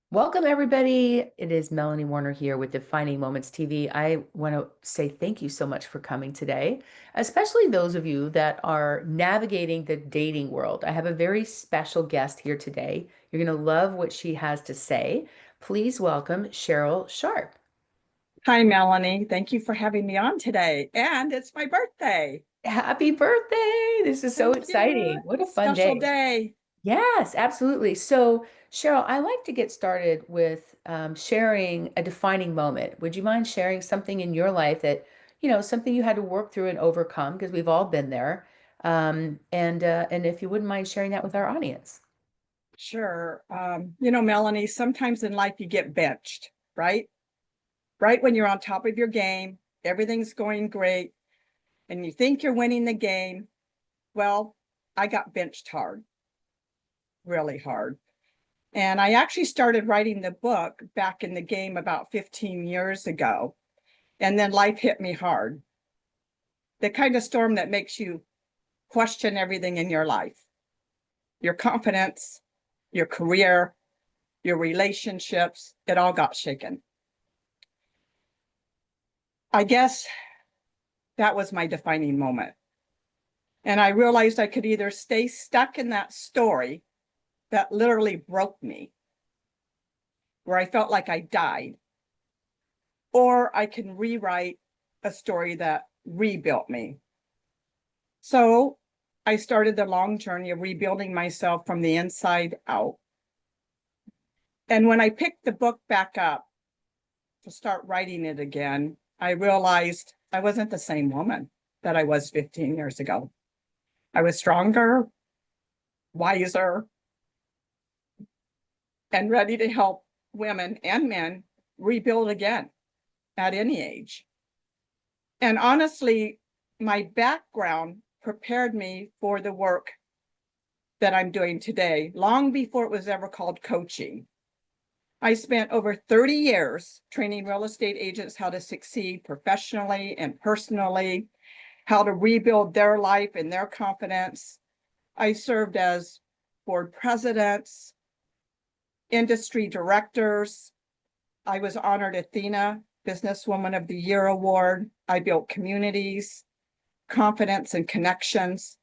Welcome, everybody. It is Melanie Warner here with Defining Moments TV. I want to say thank you so much for coming today, especially those of you that are navigating the dating world. I have a very special guest here today. You're going to love what she has to say. Please welcome Cheryl Sharp. Hi, Melanie. Thank you for having me on today. And it's my birthday. Happy birthday! This is so Thank you. exciting. What a fun Special day. day. Yes, absolutely. So, Cheryl, I like to get started with sharing a defining moment. Would you mind sharing something in your life that, something you had to work through and overcome? Because we've all been there. And if you wouldn't mind sharing that with our audience. Sure. Melanie, sometimes in life you get benched, right? Right when you're on top of your game, everything's going great, and you think you're winning the game. Well, I got benched hard, really hard. And I actually started writing the book back in the game about 15 years ago. And then life hit me hard. The kind of storm that makes you question everything in your life, your confidence, your career, your relationships. It all got shaken. I guess that was my defining moment. And I realized I could either stay stuck in that story that literally broke me, where I felt like I died, or I can rewrite a story that rebuilt me. So I started the long journey of rebuilding myself from the inside out. And when I picked the book back up to start writing it again, I realized I wasn't the same woman that I was 15 years ago. I was stronger, wiser, and ready to help women and men rebuild again at any age. And honestly, my background prepared me for the work that I'm doing today, long before it was ever called coaching. I spent over 30 years training real estate agents how to succeed professionally and personally, how to rebuild their life and their confidence. I served as board presidents, industry directors. I was honored Athena Businesswoman of the Year Award. I built communities, confidence and connections,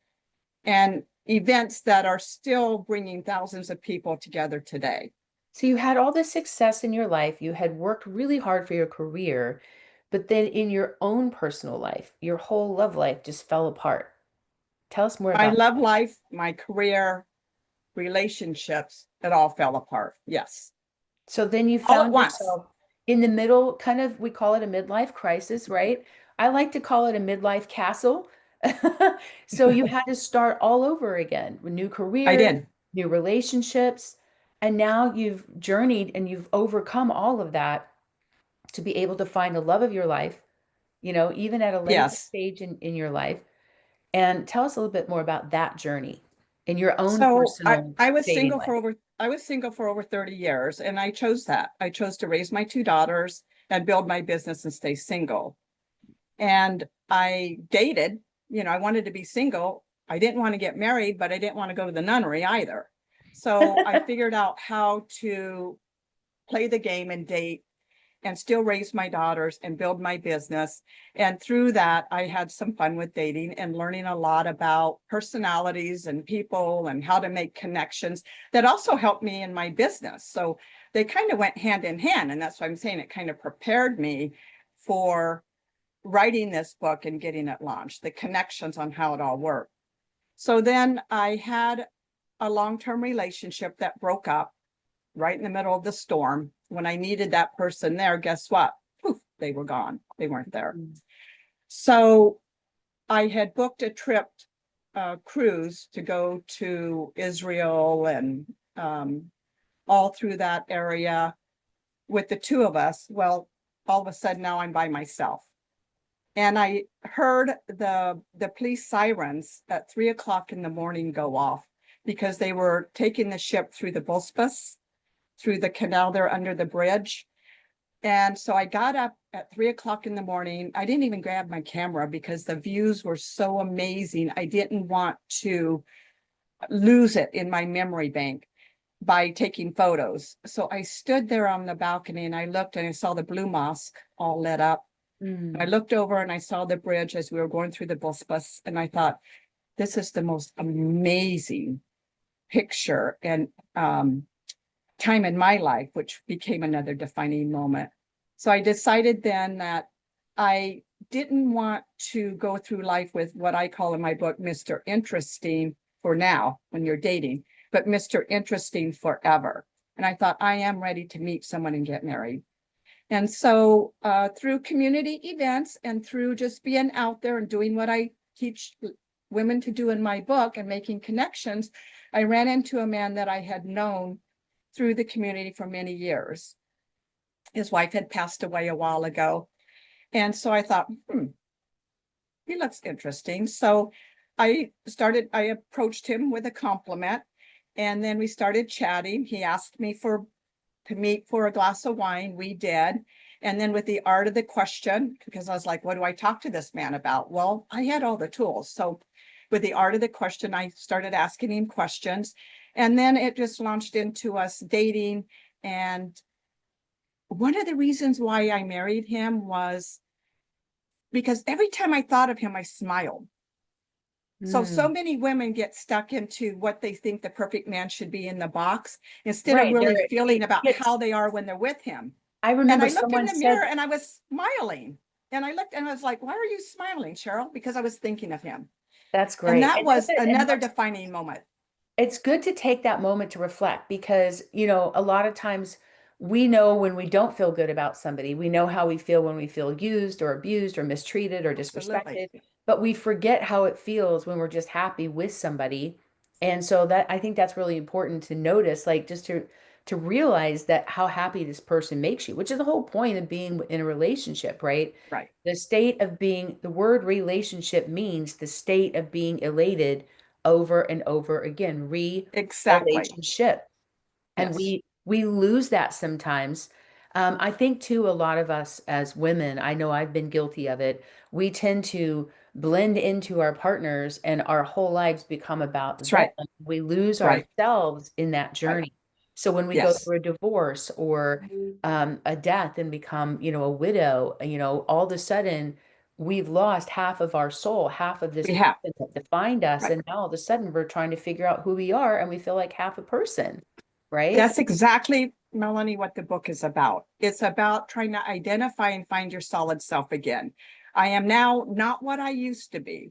and events that are still bringing thousands of people together today. So you had all this success in your life. You had worked really hard for your career, but then in your own personal life, your whole love life just fell apart. Tell us more My about love that. life, my career, relationships, it all fell apart. Yes. So then you All at found once. yourself in the middle, kind of, we call it a midlife crisis, right? I like to call it a midlife castle. So you had to start all over again, with new I career, did. new relationships, and now you've journeyed and you've overcome all of that to be able to find the love of your life, even at a late Yes. stage in your life. And tell us a little bit more about that journey in your own So I, personal I was dating single life. for over I was single for over 30 years, and I chose that. I chose to raise my two daughters and build my business and stay single. And I dated, I wanted to be single. I didn't want to get married, but I didn't want to go to the nunnery either. So I figured out how to play the game and date and still raise my daughters and build my business. And through that, I had some fun with dating and learning a lot about personalities and people and how to make connections that also helped me in my business. So they kind of went hand in hand. And that's why I'm saying it kind of prepared me for writing this book and getting it launched, the connections on how it all worked. So then I had a long-term relationship that broke up right in the middle of the storm. When I needed that person there, guess what? Poof, they were gone. They weren't there. So I had booked a trip, cruise to go to Israel and all through that area with the two of us. Well, all of a sudden now I'm by myself. And I heard the police sirens at 3 o'clock in the morning go off because they were taking the ship through the Bosporus, through the canal there under the bridge. And so I got up at 3 o'clock in the morning. I didn't even grab my camera because the views were so amazing. I didn't want to lose it in my memory bank. by taking photos. So I stood there on the balcony and I looked and I saw the blue mosque all lit up. I Mm. looked over and I saw the bridge as we were going through the bus, and I thought, this is the most amazing picture and time in my life, which became another defining moment. So I decided then that I didn't want to go through life with what I call in my book, Mr. Interesting for now when you're dating, but Mr. Interesting forever. And I thought, I am ready to meet someone and get married. And so through community events and through just being out there and doing what I teach women to do in my book and making connections, I ran into a man that I had known through the community for many years. His wife had passed away a while ago. And so I thought, he looks interesting. So I approached him with a compliment, and then we started chatting. He asked me to meet for a glass of wine. We did. And then with the art of the question, because I was like, what do I talk to this man about? Well, I had all the tools. So with the art of the question, I started asking him questions. And then it just launched into us dating. And one of the reasons why I married him was because every time I thought of him, I smiled. So Mm. many women get stuck into what they think the perfect man should be in the box instead of Right. really There, feeling it about gets, how they are when they're with him. I And remember I looked in someone the said, mirror and I was smiling. And I looked and I was like, why are you smiling, Cheryl? Because I was thinking of him. that's And great. that And was and another what's defining moment. it's good to take that moment to reflect because, a lot of times we know when we don't feel good about somebody. We know how we feel when we feel used or abused or mistreated or Absolutely. disrespected, but we forget how it feels when we're just happy with somebody. And so that I think that's really important to notice, like just to realize that how happy this person makes you, which is the whole point of being in a relationship, right? Right. The word relationship means the state of being elated over and over again, Exactly. relationship. And Yes. we lose that sometimes. I think too, a lot of us as women, I know I've been guilty of it. We tend to blend into our partners and our whole lives become about That's them. right. We lose Right. ourselves in that Right. journey. So when we go Yes. through a divorce or a death and become, a widow, all of a sudden we've lost half of our soul, half of this We have. person that defined us. Right. And now all of a sudden we're trying to figure out who we are and we feel like half a person, right? That's exactly, Melanie, what the book is about. It's about trying to identify and find your solid self again. I am now not what I used to be.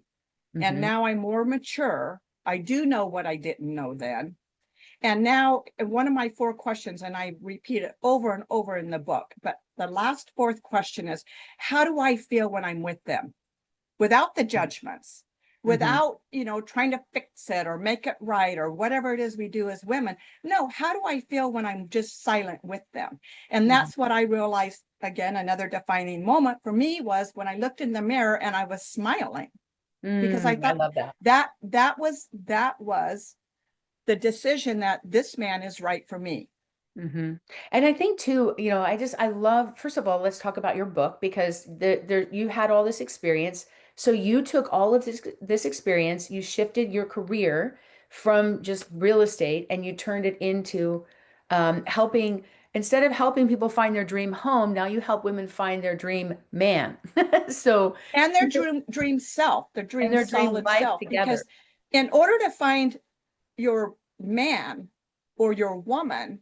And Hmm. now I'm more mature. I do know what I didn't know then. And now one of my four questions, and I repeat it over and over in the book, but the last fourth question is, how do I feel when I'm with them? Without the judgments, Hmm. without, trying to fix it or make it right or whatever it is we do as women. No, how do I feel when I'm just silent with them? And Hmm. that's what I realized. Again, another defining moment for me was when I looked in the mirror and I was smiling because I I thought love that. that was the decision that this man is right for me. Hmm. And I think too, I love, first of all, let's talk about your book because you had all this experience. So you took all of this experience, you shifted your career from just real estate and you turned it into helping, instead of helping people find their dream home, now you help women find their dream man. So, And their dream self, their and dream their dream solid life self. together. Because in order to find your man or your woman,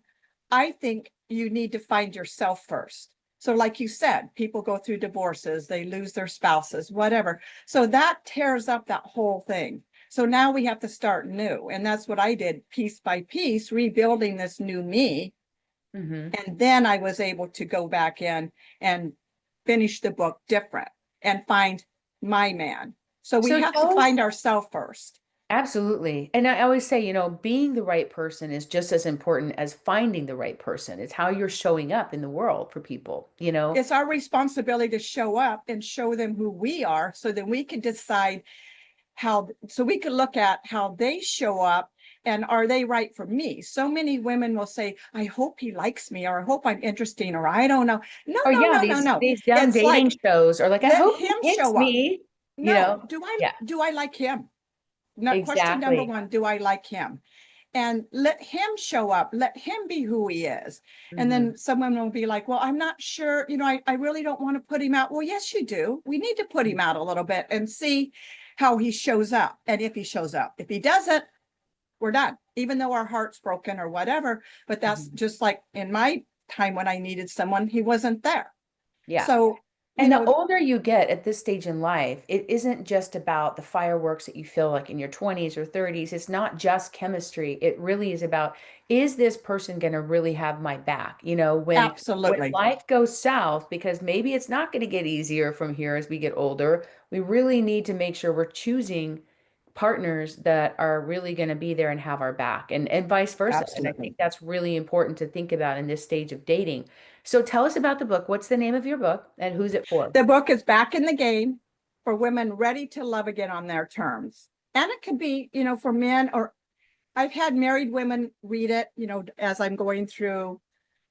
I think you need to find yourself first. So, like you said, people go through divorces, they lose their spouses, whatever. So that tears up that whole thing. So now we have to start new. And that's what I did piece by piece, rebuilding this new me. Hmm. And then I was able to go back in and finish the book different and find my man. So we So have to tell us. find ourselves first. Absolutely. And I always say, being the right person is just as important as finding the right person. It's how you're showing up in the world for people. It's our responsibility to show up and show them who we are so that we can decide so we can look at how they show up and are they right for me. So many women will say, I hope he likes me, or I hope I'm interesting, or I don't know. No, Or no, yeah, no, no, these no. these dumb It's dating like, shows are like, I let hope him he hits show up. me, you No, know? do I Yeah, do I like him? Not question number exactly. one, do I like him? and let him show up, let him be who he is. And Hmm. then someone will be like, well, I'm not sure, I really don't want to put him out. Well, yes, you do. We need to put him out a little bit and see how he shows up. And if he shows up, if he doesn't, we're done, even though our heart's broken or whatever. But that's Hmm. just like in my time when I needed someone, he wasn't there. Yeah. So, And the older you get at this stage in life, it isn't just about the fireworks that you feel like in your 20s or 30s. It's not just chemistry. It really is about, is this person going to really have my back? When absolutely. life goes south, because maybe it's not going to get easier from here as we get older, we really need to make sure we're choosing partners that are really going to be there and have our back and vice versa. And I think Absolutely. that's really important to think about in this stage of dating. So tell us about the book. What's the name of your book and who's it for? The book is Back in the Game for women ready to love again on their terms. And it could be, for men, or I've had married women read it, as I'm going through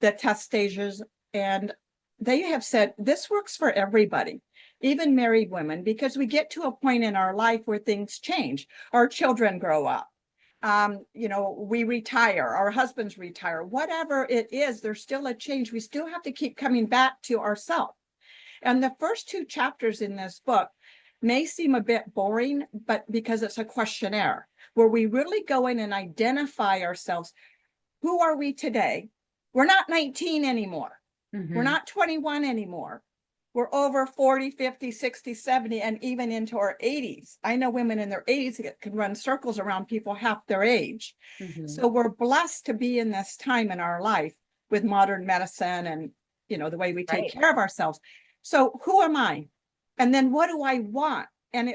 the test stages. And they have said this works for everybody, even married women, because we get to a point in our life where things change. Our children grow up. We retire, our husbands retire, whatever it is, there's still a change. We still have to keep coming back to ourselves. And the first two chapters in this book may seem a bit boring, but because it's a questionnaire where we really go in and identify ourselves. Who are we today? We're not 19 anymore. We're Hmm. not 21 anymore. We're over 40, 50, 60, 70, and even into our 80s. I know women in their 80s that can run circles around people half their age. Hmm. So we're blessed to be in this time in our life with modern medicine and, the way we take Right. care of ourselves. So who am I? And then what do I want? And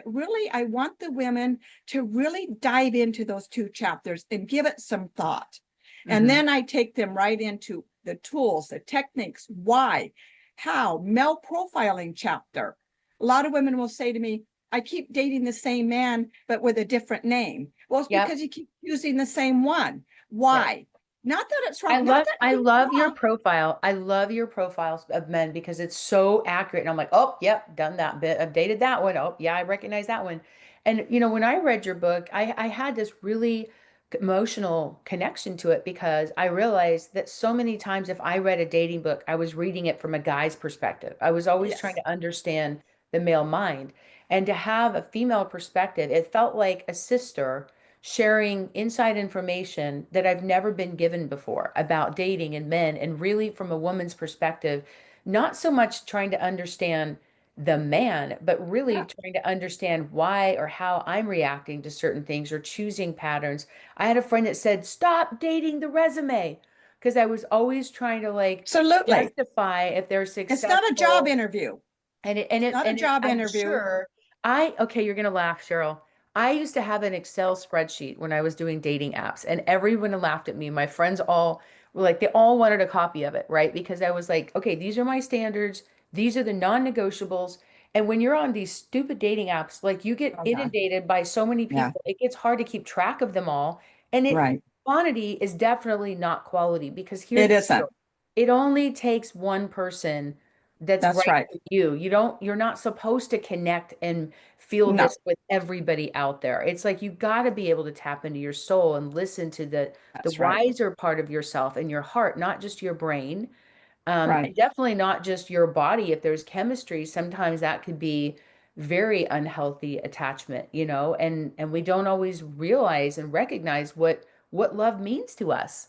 I want the women to really dive into those two chapters and give it some thought. And Hmm. then I take them right into the tools, the techniques, why, how, male profiling chapter. A lot of women will say to me, I keep dating the same man, but with a different name. Well, it's Yep. because you keep using the same one. Right. Why? Not that it's I wrong, not love that I he's love your wrong. profile. I love your profiles of men because it's so accurate. And I'm like, oh, yep, done that bit. I've dated that one. Oh, yeah, I recognize that one. And when I read your book, I had this really emotional connection to it because I realized that so many times if I read a dating book, I was reading it from a guy's perspective. I was always trying Yes, to understand the male mind. And to have a female perspective, it felt like a sister sharing inside information that I've never been given before about dating and men, and really from a woman's perspective, not so much trying to understand the man, but really yeah, trying to understand why or how I'm reacting to certain things or choosing patterns. I had a friend that said, stop dating the resume, because I was always trying to like absolutely. justify if they're It's not a job successful. interview. And it and It's it not a and it, job I'm interview. sure okay, you're gonna laugh, Cheryl. I used to have an Excel spreadsheet when I was doing dating apps, and everyone laughed at me. My friends all were like, they all wanted a copy of it, right? Because I was like, okay, these are my standards, these are the non-negotiables. And when you're on these stupid dating apps, like you get Oh, yeah. inundated by so many Yeah. people, it gets hard to keep track of them all. And Right. quantity is definitely not quality because here's It the isn't. deal. It only takes one person that's That's right right. for you. You're not supposed to connect and feel No, this with everybody out there. It's like you got to be able to tap into your soul and listen to the that's right. wiser part of yourself and your heart, not just your brain. And Right. definitely not just your body. If there's chemistry, sometimes that could be very unhealthy attachment, and we don't always realize and recognize what love means to us.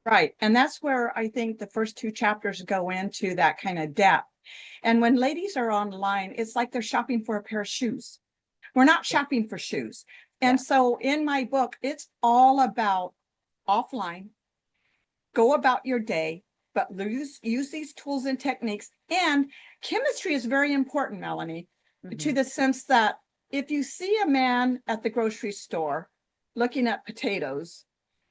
Right. And that's where I think the first two chapters go into that kind of depth. And when ladies are online, it's like they're shopping for a pair of shoes. We're not Yeah. shopping for shoes. Yeah. And so in my book, it's all about offline, go about your day, but use these tools and techniques. And chemistry is very important, Melanie, to Hmm. the sense that if you see a man at the grocery store looking at potatoes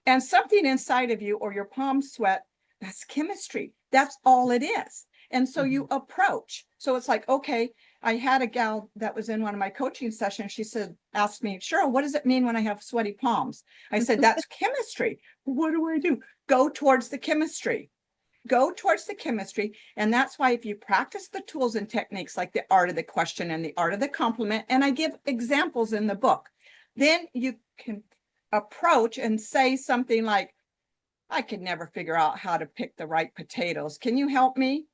and something inside of you or your palms sweat, that's chemistry. That's all it is. And so Hmm. you approach. So it's like, okay, I had a gal that was in one of my coaching sessions. She said, asked me, Cheryl, what does it mean when I have sweaty palms? I said, that's chemistry. What do I do? Go towards the chemistry. Go towards the chemistry. And that's why if you practice the tools and techniques like the art of the question and the art of the compliment, and I give examples in the book, then you can approach and say something like, I could never figure out how to pick the right potatoes. Can you help me?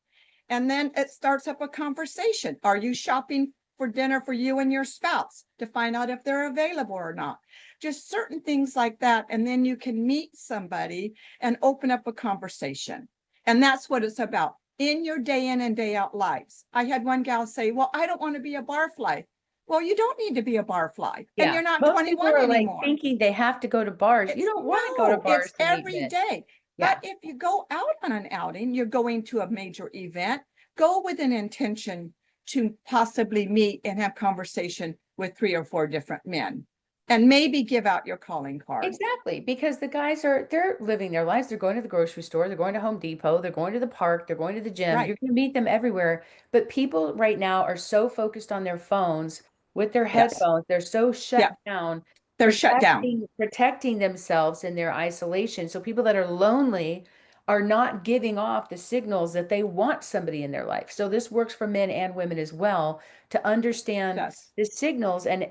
And then it starts up a conversation. Are you shopping for dinner for you and your spouse to find out if they're available or not? Just certain things like that. And then you can meet somebody and open up a conversation. And that's what it's about in your day in and day out lives. I had one gal say, well, I don't want to be a barfly. Well, you don't need to be a barfly, and Yeah. you're not Most people 21 are like anymore. thinking they have to go to bars. You It's don't want to go to no, it's bars to meet every men. day. But Yeah. if you go out on an outing, you're going to a major event, go with an intention to possibly meet and have conversation with 3 or 4 different men and maybe give out your calling card. Exactly, because the guys they're living their lives. They're going to the grocery store, they're going to Home Depot, they're going to the park, they're going to the gym. Right. You're going to meet them everywhere. But people right now are so focused on their phones with their Yes. headphones. They're so shut Yeah. down, They're shut down. protecting themselves in their isolation. So people that are lonely are not giving off the signals that they want somebody in their life. So this works for men and women as well to understand Yes. the signals and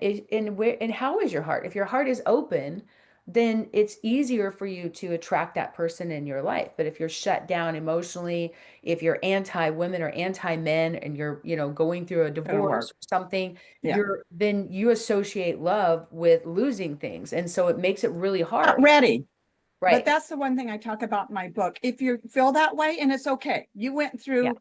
how is your heart? If your heart is open, then it's easier for you to attract that person in your life. But if you're shut down emotionally, if you're anti-women or anti-men and you're, going through a Gonna divorce work. or something, Yeah. then you associate love with losing things. And so it makes it really Not hard. ready. But Right. that's the one thing I talk about in my book. If you feel that way, and it's okay, you went Yeah. through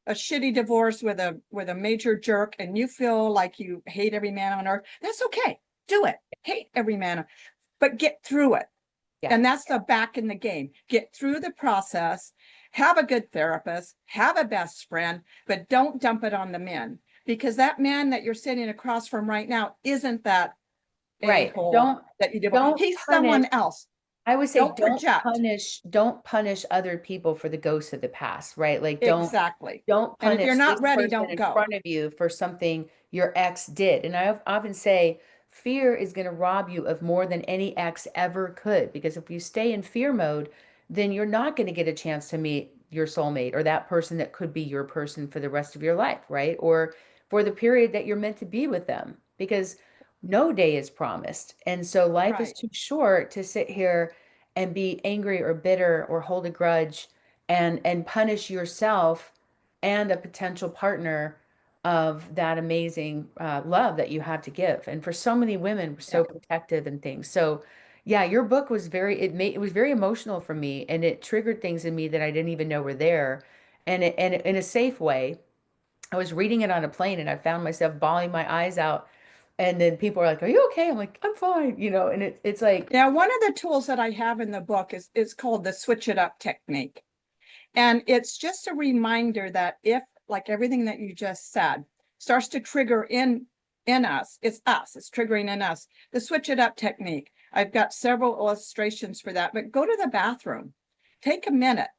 a shitty divorce with a major jerk and you feel like you hate every man on earth, that's okay. Do it. Hate every man, but get through it. Yeah. And that's the back in the game. Get through the process, have a good therapist, have a best friend, but don't dump it on the men because that man that you're sitting across from right now isn't that Right. a-hole Don't that you divorced. don't He's punish someone else. I would say Don't project. don't punish other people for the ghosts of the past, right? Like Exactly. don't And if you're punish not this ready, person don't in go. front of you for something your ex did. And I often say fear is going to rob you of more than any ex ever could, because if you stay in fear mode, then you're not going to get a chance to meet your soulmate or that person that could be your person for the rest of your life, right? Or for the period that you're meant to be with them, because no day is promised. And so life is Right. too short to sit here and be angry or bitter or hold a grudge and punish yourself and a potential partner of that amazing love that you have to give. And for so many women, we're Yeah. so protective and things. So yeah, your book was it was very emotional for me, and it triggered things in me that I didn't even know were there. And in a safe way. I was reading it on a plane and I found myself bawling my eyes out. And then people are like, "Are you okay?" I'm like, "I'm fine," and it's like, Yeah. One of the tools that I have in the book is called the switch it up technique. And it's just a reminder that if, like everything that you just said, starts to trigger in us, it's triggering in us. The switch it up technique. I've got several illustrations for that, but go to the bathroom, take a minute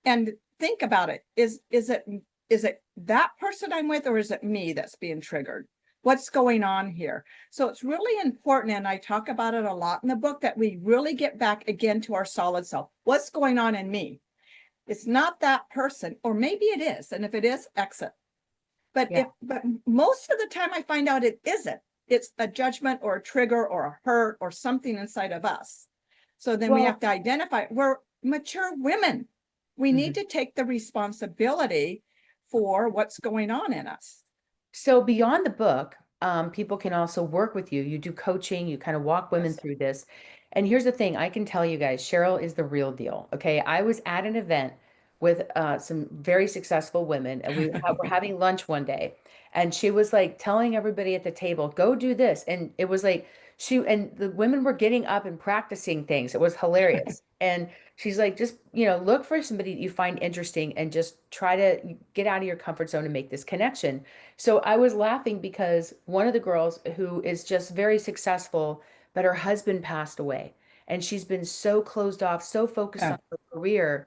and think about it. Is it that person I'm with, or is it me that's being triggered? What's going on here? So it's really important, and I talk about it a lot in the book, that we really get back again to our solid self. What's going on in me? It's not that person, or maybe it is. And if it is, exit. yeah. But most of the time I find out it isn't. It's a judgment or a trigger or a hurt or something inside of us. So then we have Well, to identify, we're mature women. We need mhm. to take the responsibility for what's going on in us. So beyond the book, people can also work with you. You do coaching, you kind of walk women Yes. through this. And here's the thing, I can tell you guys, Cheryl is the real deal. Okay. I was at an event with some very successful women, and were having lunch one day, and she was like telling everybody at the table, go do this. And it was like and the women were getting up and practicing things. It was hilarious. And she's like, just, look for somebody that you find interesting and just try to get out of your comfort zone and make this connection. So I was laughing because one of the girls who is just very successful, but her husband passed away. And she's been so closed off, so focused Yeah. on her career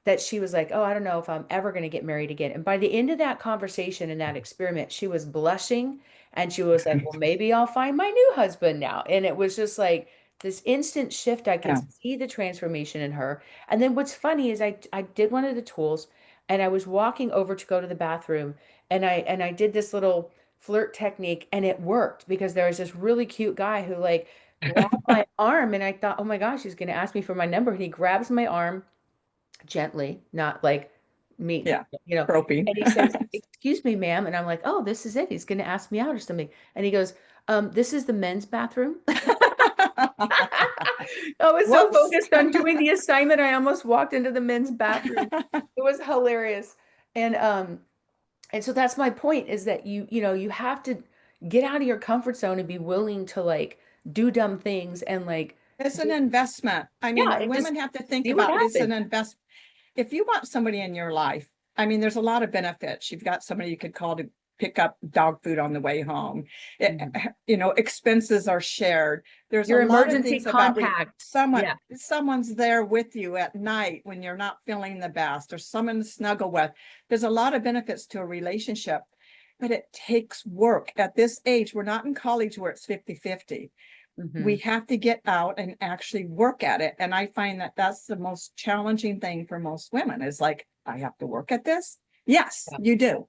that she was like, "Oh, I don't know if I'm ever going to get married again." And by the end of that conversation and that experiment, she was blushing and she was like, "Well, maybe I'll find my new husband now." And it was just like this instant shift. I could Yeah. see the transformation in her. And then what's funny is I did one of the tools and I was walking over to go to the bathroom and I did this little flirt technique and it worked because there was this really cute guy who like grabbed my arm and I thought, oh my gosh, he's going to ask me for my number. And he grabs my arm gently, not like me, Yeah, you know, groping. and he says, excuse me, ma'am. And I'm like, oh, this is it. He's going to ask me out or something. And he goes, this is the men's bathroom. I was so Whoops. focused on doing the assignment, I almost walked into the men's bathroom. It was hilarious. And so that's my point is that you have to get out of your comfort zone and be willing to like do dumb things and like It's an just, investment. I yeah, mean, and just women have to think see what about this an happens. investment. If you want somebody in your life, I mean, there's a lot of benefits. You've got somebody you could call to pick up dog food on the way home. Mhm. Expenses are shared. There's a Your lot of emergency things about contact. someone, Yeah. someone's there with you at night when you're not feeling the best, or someone to snuggle with. There's a lot of benefits to a relationship, but it takes work. At this age, we're not in college where it's 50-50. We Hmm. have to get out and actually work at it. And I find that that's the most challenging thing for most women is like, I have to work at this. Yes, you do.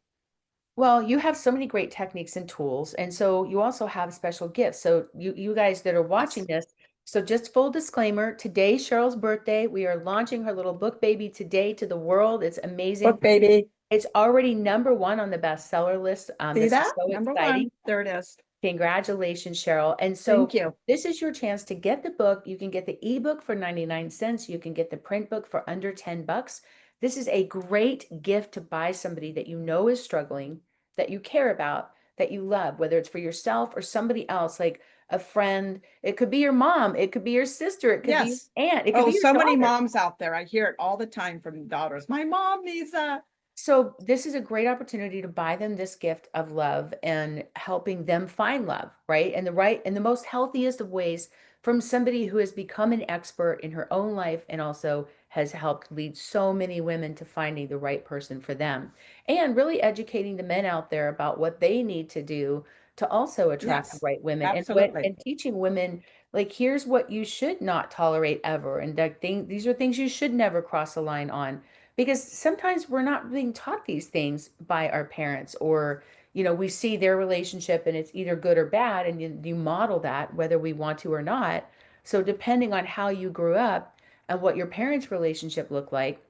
Well, you have so many great techniques and tools, and so you also have special gifts. So you guys that are watching Yes. this, so just full disclaimer, today's Cheryl's birthday. We are launching her little book baby today to the world. It's amazing. Book baby. It's already number 1 on the bestseller list. See This is that? so Number exciting. one. There it is. Congratulations, Cheryl. And so Thank you. this is your chance to get the book. You can get the ebook for 99 cents. You can get the print book for under $10. This is a great gift to buy somebody that you know is struggling, that you care about, that you love, whether it's for yourself or somebody else, like a friend. It could be your mom, it could be your sister, it could be Yes. your aunt, it could Oh, be your so many daughter. moms out there. I hear it all the time from daughters. My mom needs that. So this is a great opportunity to buy them this gift of love and helping them find love, right? And the most healthiest of ways from somebody who has become an expert in her own life and also has helped lead so many women to finding the right person for them. And really educating the men out there about what they need to do to also attract the Yes, right women absolutely. and teaching women like here's what you should not tolerate ever and these are things you should never cross a line on because sometimes we're not being taught these things by our parents or we see their relationship and it's either good or bad and you model that whether we want to or not. So depending on how you grew up and what your parents relationship looked like,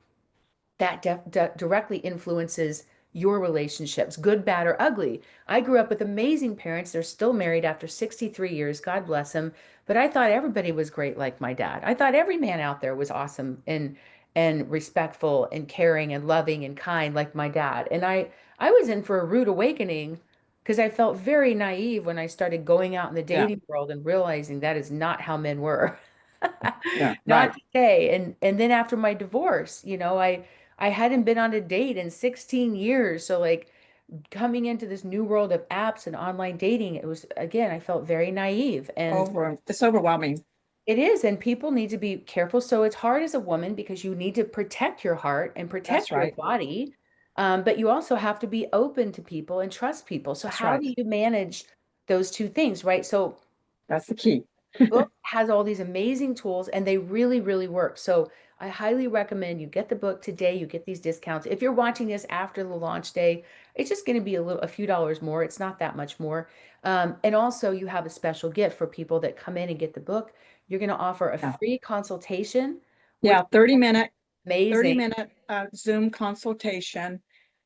that directly influences your relationships, good, bad, or ugly. I grew up with amazing parents. They're still married after 63 years. God bless them. But I thought everybody was great like my dad. I thought every man out there was awesome and respectful and caring and loving and kind like my dad. And I was in for a rude awakening because I felt very naive when I started going out in the Yeah, dating world and realizing that is not how men were. yeah, Not right. today. And then after my divorce, I hadn't been on a date in 16 years. So like coming into this new world of apps and online dating, it was again, I felt very naive. And It's overwhelming. it is, and people need to be careful. So it's hard as a woman because you need to protect your heart and That's protect your right. body. But you also have to be open to people and trust people. So That's how right. do you manage those two things, right? So That's the key. the book has all these amazing tools and they really, really work. So I highly recommend you get the book today. You get these discounts. If you're watching this after the launch day, it's just going to be a few dollars more. It's not that much more. And also you have a special gift for people that come in and get the book. You're going to offer a Yeah. free consultation with Yeah, 30-minute, 30 amazing. minute Zoom consultation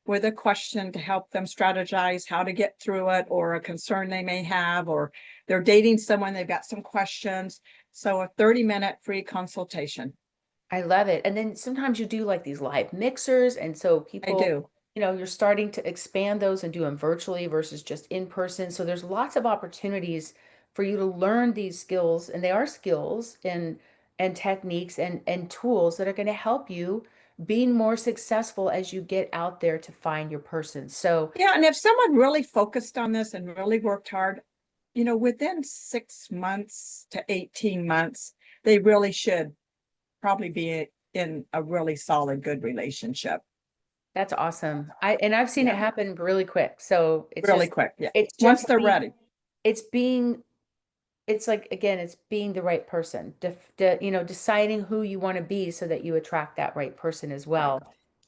with a question to help them strategize how to get through it or a concern they may have, or they're dating someone, they've got some questions. So a 30-minute free consultation. I love it. And then sometimes you do like these live mixers. And so I people, do. you're starting to expand those and do them virtually versus just in person. So there's lots of opportunities for you to learn these skills, and they are skills and techniques and tools that are going to help you being more successful as you get out there to find your person. So Yeah, and if someone really focused on this and really worked hard, within 6 months to 18 months, they really should probably be in a really solid, good relationship. that's awesome. I've seen it Yeah, happen really quick. So really quick. Yeah. it's Once just they're ready. it's being it's like again it's being the right person deciding who you want to be so that you attract that right person as Right.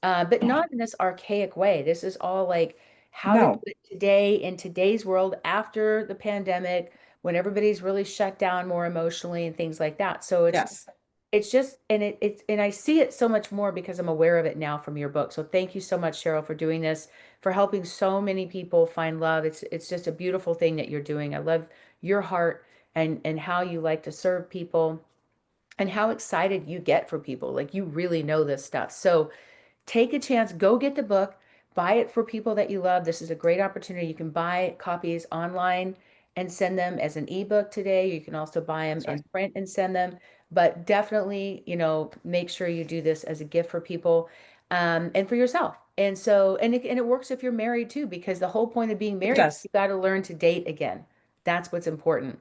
well, but not in this archaic way. This is all like how to do No, it today in today's world after the pandemic, when everybody's really shut down more emotionally and things like that. So Yes. it's just, and it's, and I see it so much more because I'm aware of it now from your book. So thank you so much, Cheryl, for doing this, for helping so many people find love. It's just a beautiful thing that you're doing. I love your heart and how you like to serve people and how excited you get for people. Like you really know this stuff. So take a chance, go get the book, buy it for people that you love. This is a great opportunity. You can buy copies online and send them as an ebook today. You can also buy them That's in right. print and send them. But definitely, make sure you do this as a gift for people and for yourself. And so, and it works if you're married too, because the whole point of being It married, does. you got to learn to date again. That's what's important.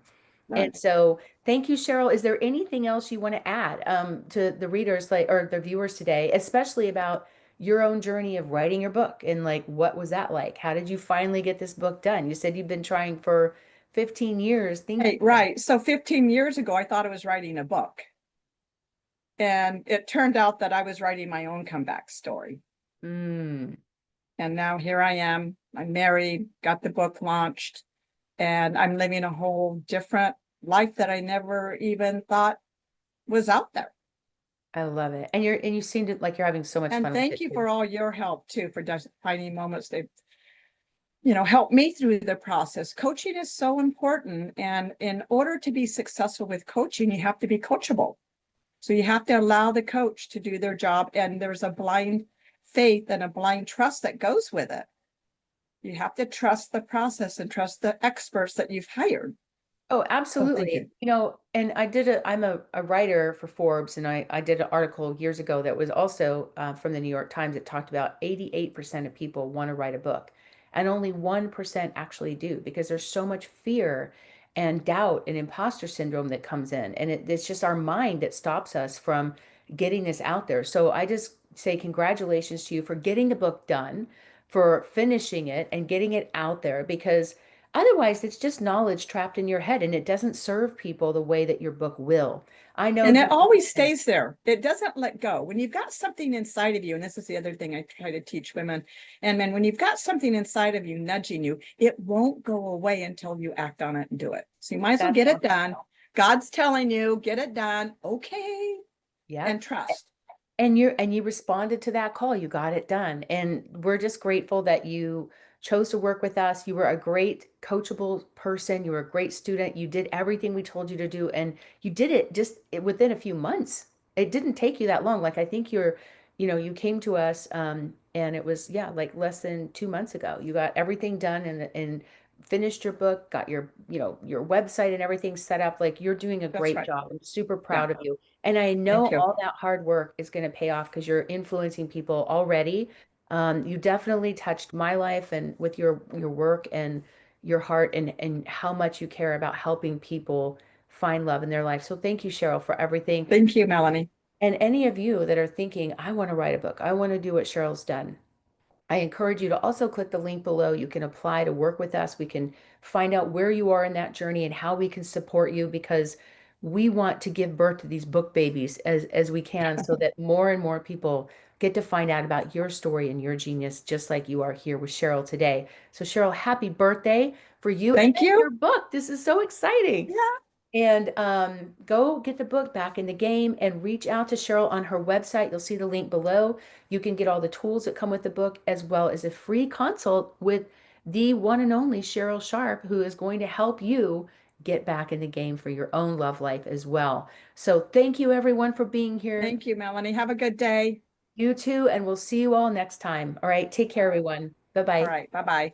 And Right. so, thank you, Cheryl. Is there anything else you want to add to the readers, like, or the viewers today, especially about your own journey of writing your book and like what was that like? How did you finally get this book done? You said you've been trying for 15 years thinking Hey, right. So 15 years ago, I thought I was writing a book. And it turned out that I was writing my own comeback story. mm, And now here I am. I'm married, got the book launched, and I'm living a whole different life that I never even thought was out there. I love it. And you seem to like you're having so much And fun with thank it you too. for all your help too, for just finding moments to, help me through the process. Coaching is so important. And in order to be successful with coaching, you have to be coachable. So you have to allow the coach to do their job. And there's a blind faith and a blind trust that goes with it. You have to trust the process and trust the experts that you've hired. Oh, So thank absolutely. you. And I'm a writer for Forbes, and I did an article years ago that was also from the New York Times. It talked about 88% of people want to write a book, and only 1% actually do because there's so much fear and doubt and imposter syndrome that comes in. And it's just our mind that stops us from getting this out there. So I just say congratulations to you for getting the book done, for finishing it and getting it out there because otherwise, it's just knowledge trapped in your head and it doesn't serve people the way that your book will. I know And you. it always stays there. It doesn't let go. When you've got something inside of you, and this is the other thing I try to teach women and men, when you've got something inside of you nudging you, it won't go away until you act on it and do it. So you might as well That's get it awesome. done. God's telling you, get it done. Okay. And Yep. trust. And you responded to that call. You got it done. And we're just grateful that you chose to work with us. You were a great coachable person. You were a great student. You did everything we told you to do and you did it just within a few months. It didn't take you that long. Like I think you came to us and it was yeah, like less than 2 months ago. You got everything done and finished your book, got your website and everything set up. Like you're doing a That's great right. job. I'm super Yeah. proud of you. And I know Thank you. all that hard work is going to pay off because you're influencing people already. You definitely touched my life and with your work and your heart and how much you care about helping people find love in their life. So thank you, Cheryl, for everything. Thank you, Melanie. And any of you that are thinking, I want to write a book, I want to do what Cheryl's done. I encourage you to also click the link below. You can apply to work with us. We can find out where you are in that journey and how we can support you because we want to give birth to these book babies as we can so that more and more people get to find out about your story and your genius, just like you are here with Cheryl today. So, Cheryl, happy birthday for you and Thank your you. book. This is so exciting. Yeah. And go get the book back in the game and reach out to Cheryl on her website. You'll see the link below. You can get all the tools that come with the book, as well as a free consult with the one and only Cheryl Sharp, who is going to help you get back in the game for your own love life as well. So thank you, everyone, for being here. Thank you, Melanie. Have a good day. You too, and we'll see you all next time. All right, take care, everyone. Bye All bye. right. Bye-bye.